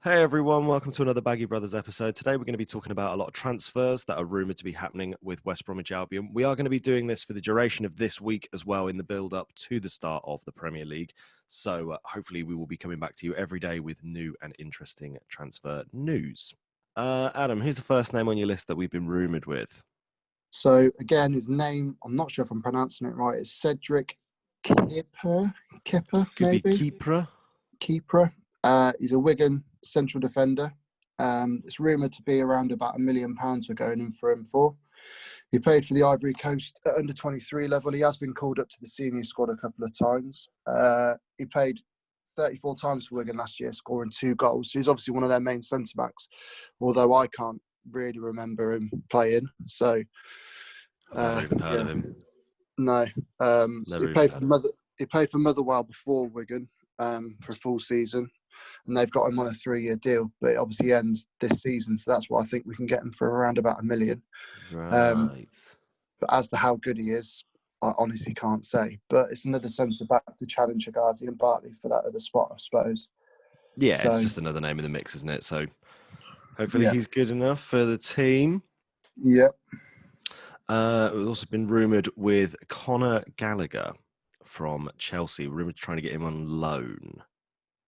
Hey everyone, welcome to another Baggie Brothers episode. Today we're going to be talking about a lot of transfers that are rumoured to be happening with West Bromwich Albion. We are going to be doing this for the duration of this week as well in the build-up to the start of the Premier League. So hopefully we will be coming back to you every day with new and interesting transfer news. Adam, who's the first name on your list that we've been rumoured with? So again, his name, I'm not sure if I'm pronouncing it right, is Cedric Kipper, maybe? Keeper. He's a Wigan central defender. It's rumoured to be around about £1 million we're going in for him for. He played for the Ivory Coast at under 23 level. He has been called up to the senior squad a couple of times. He played 34 times for Wigan last year, scoring 2 goals. So he's obviously one of their main centre-backs, although I can't really remember him playing. So I've never even heard of him. No. He played for Motherwell before Wigan for a full season, and they've got him on a 3-year deal, but it obviously ends this season, so that's why I think we can get him for around about £1 million. Right. But as to how good he is, I honestly can't say. But it's another centre-back to challenge Higazi and Bartley for that other spot, I suppose. Yeah, so, it's just another name in the mix, isn't it? So hopefully he's good enough for the team. Yep. We've also been rumoured with Conor Gallagher from Chelsea. Rumoured trying to get him on loan.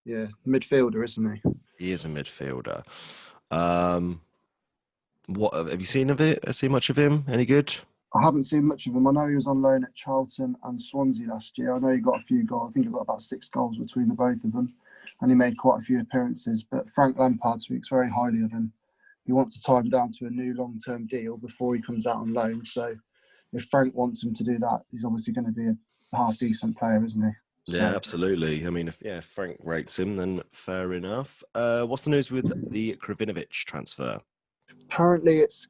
Yeah, midfielder, isn't he? He is a midfielder. What have you seen of it? Seen much of him? Any good? I haven't seen much of him. I know he was on loan at Charlton and Swansea last year. I know he got a few goals. I think he got about 6 goals between the both of them, and he made quite a few appearances. But Frank Lampard speaks very highly of him. He wants to tie him down to a new long-term deal before he comes out on loan. So if Frank wants him to do that, he's obviously going to be a half-decent player, isn't he? So, yeah, absolutely. I mean, if Frank rates him, then fair enough. What's the news with the Kravinovic transfer? Apparently, it's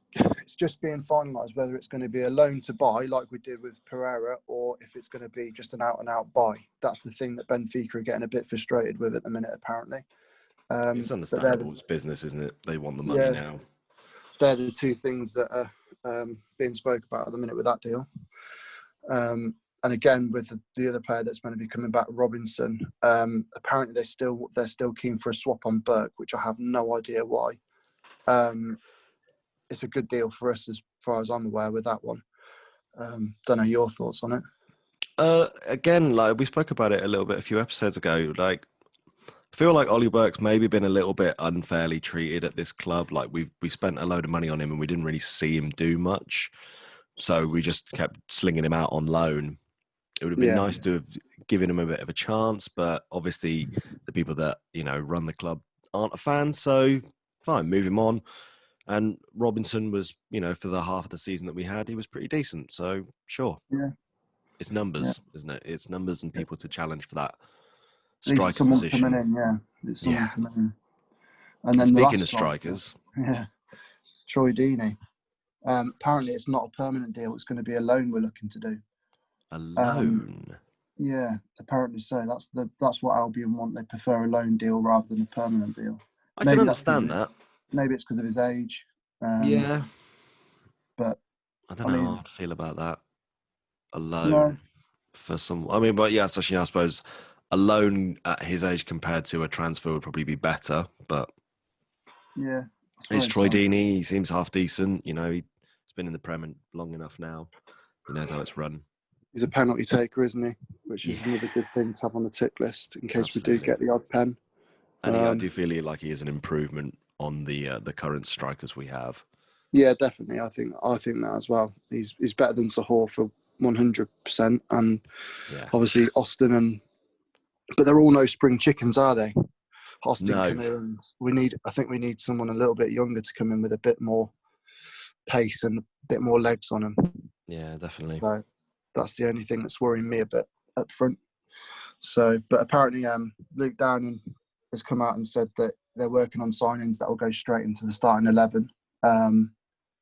just being finalised whether it's going to be a loan to buy, like we did with Pereira, or if it's going to be just an out-and-out buy. That's the thing that Benfica are getting a bit frustrated with at the minute, apparently. It's understandable. It's business, isn't it? They want the money now. They're the two things that are being spoke about at the minute with that deal. And again, with the other player that's going to be coming back, Robinson, apparently they're still keen for a swap on Burke, which I have no idea why. It's a good deal for us as far as I'm aware with that one. Don't know your thoughts on it. Again, like we spoke about it a few episodes ago, like I feel like Ollie Burke's maybe been a little bit unfairly treated at this club. Like we spent a load of money on him and we didn't really see him do much. So we just kept slinging him out on loan. It would have been nice to have given him a bit of a chance, but obviously the people that, run the club aren't a fan. So fine, move him on. And Robinson was, for the half of the season that we had, he was pretty decent. So sure. Yeah. It's numbers, isn't it? It's numbers and people to challenge for that striker position. Coming in, It's someone coming in. And then speaking of strikers, Troy Deeney. Apparently, it's not a permanent deal. It's going to be a loan we're looking to do. A loan. Yeah, apparently so. That's what Albion want. They prefer a loan deal rather than a permanent deal. I can understand that. Maybe it's because of his age. But I don't know how I'd feel about that. A loan for some. I mean, but yes, actually, I suppose a loan at his age compared to a transfer would probably be better. But yeah, it's Troy Deeney. He seems half decent. He's been in the Prem long enough now. He knows how it's run. He's a penalty taker, isn't he? Which is another good thing to have on the tick list in case we do get the odd pen. And I do feel like he is an improvement on the current strikers we have. Yeah, definitely. I think that as well. He's better than Sahor for 100%, and obviously Austin but they're all no spring chickens, are they? Austin, Canoe, I think we need someone a little bit younger to come in with a bit more pace and a bit more legs on him. Yeah, definitely. So that's the only thing that's worrying me a bit up front. So, but apparently, Luke Downing has come out and said that they're working on signings that will go straight into the starting 11.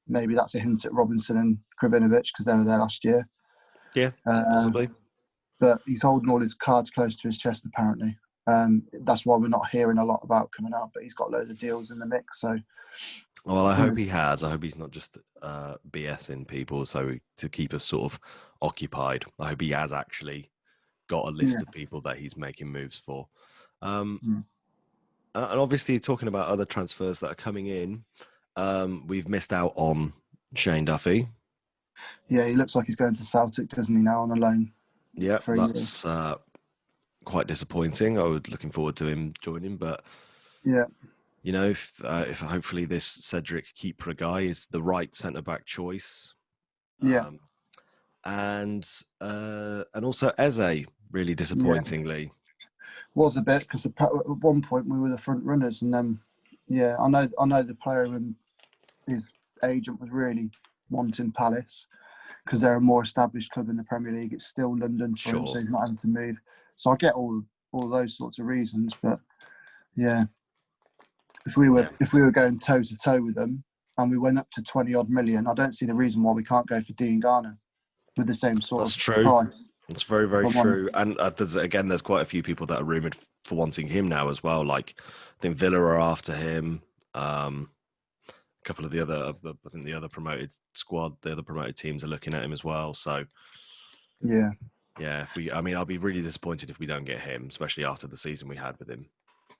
Maybe that's a hint at Robinson and Kravinovic because they were there last year. Yeah, possibly. But he's holding all his cards close to his chest, apparently. That's why we're not hearing a lot about coming out, but he's got loads of deals in the mix. So, well, I hope he has. I hope he's not just BSing people to keep us sort of occupied. I hope he has actually got a list of people that he's making moves for. And obviously, talking about other transfers that are coming in, we've missed out on Shane Duffy. Yeah, he looks like he's going to Celtic, doesn't he, now on a loan? Yeah, that's quite disappointing. I was looking forward to him joining, but yeah, if hopefully this Cedric Kiepré guy is the right centre back choice. Yeah, and also Eze, really disappointingly. Was a bit, because at one point we were the front runners, and then I know the player and his agent was really wanting Palace because they're a more established club in the Premier League. It's still London for him, so he's not having to move. So I get all those sorts of reasons, but yeah, if we were going toe to toe with them and we went up to 20 odd million, I don't see the reason why we can't go for Dean Garner with the same sort of price. That's very, very true. And there's quite a few people that are rumoured for wanting him now as well. Like, I think Villa are after him. A couple of the other promoted squad, the other promoted teams are looking at him as well. So, yeah. I'll be really disappointed if we don't get him, especially after the season we had with him.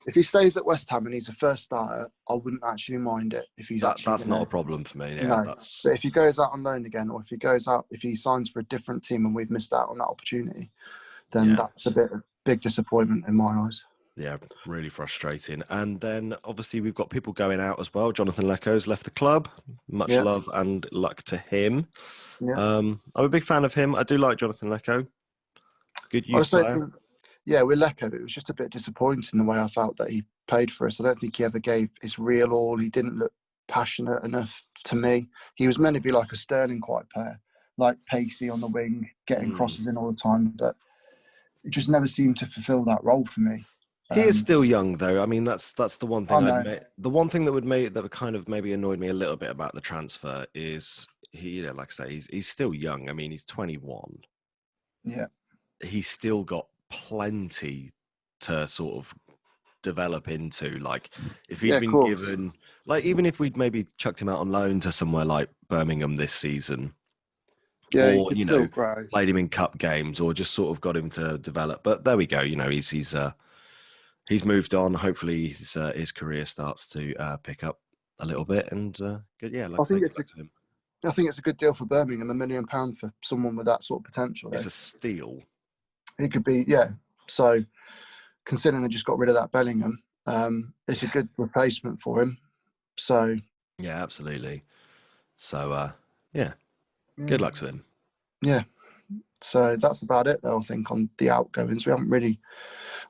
If he stays at West Ham and he's a first starter, I wouldn't actually mind it. If he's that's not a problem for me. Yeah, no. But if he goes out on loan again, or if he signs for a different team and we've missed out on that opportunity, then that's a big disappointment in my eyes. Yeah, really frustrating. And then obviously we've got people going out as well. Jonathan Leco's left the club. Much love and luck to him. Yeah. I'm a big fan of him. I do like Jonathan Leco. Good youth player. With Leco, it was just a bit disappointing the way I felt that he played for us. I don't think he ever gave his real all. He didn't look passionate enough to me. He was meant to be like a Sterling-type player, like pacey on the wing, getting crosses in all the time, but it just never seemed to fulfil that role for me. He is still young, though. I mean, that's the one thing the one thing that would kind of maybe annoyed me a little bit about the transfer is he, like I say, he's still young. I mean, he's 21. Yeah, he's still got plenty to sort of develop into. Like, if he'd been given, like, even if we'd maybe chucked him out on loan to somewhere like Birmingham this season, or played him in cup games, or just sort of got him to develop. But there we go. He's moved on. Hopefully, his career starts to pick up a little bit. And I think it's a good deal for Birmingham. £1 million for someone with that sort of potential. It's a steal. He could be, So, considering they just got rid of that Bellingham, it's a good replacement for him. So, yeah, absolutely. So, good luck to him. Yeah. So that's about it, though. I think on the outgoings, we haven't really.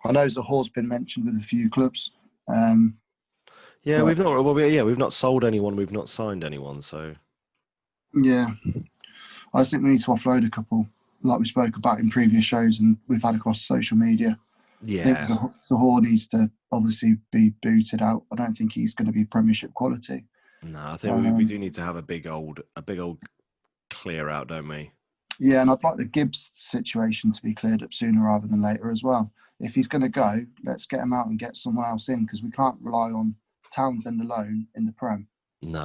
I know Zahore's been mentioned with a few clubs. We've not. Well, we've not sold anyone. We've not signed anyone. So, yeah, I just think we need to offload a couple, like we spoke about in previous shows, and we've had across social media. Yeah, I think Zahore needs to obviously be booted out. I don't think he's going to be Premiership quality. No, I think we do need to have a big old clear out, don't we? Yeah, and I'd like the Gibbs situation to be cleared up sooner rather than later as well. If he's going to go, let's get him out and get someone else in, because we can't rely on Townsend alone in the Prem. No.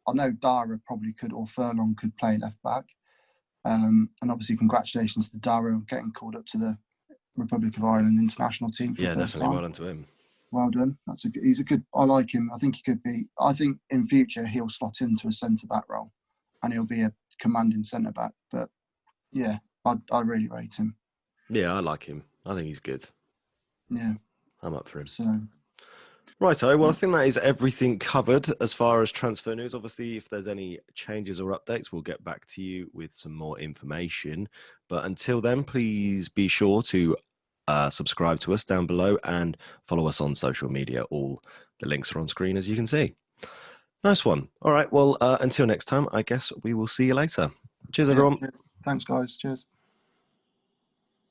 I know Dara probably could, or Furlong could play left back. And obviously, congratulations to Dara on getting called up to the Republic of Ireland international team for the first time. Well done to him. Well done. He's a good. I like him. I think he could be. I think in future he'll slot into a centre back role, and he'll be a commanding centre back. But yeah, I really rate him. Yeah, I like him. I think he's good. Yeah, I'm up for him. So, righto. Well, I think that is everything covered as far as transfer news. Obviously, if there's any changes or updates, we'll get back to you with some more information. But until then, please be sure to subscribe to us down below and follow us on social media. All the links are on screen, as you can see. Nice one. All right. Well, until next time, I guess we will see you later. Cheers, everyone. Thanks, guys. Cheers.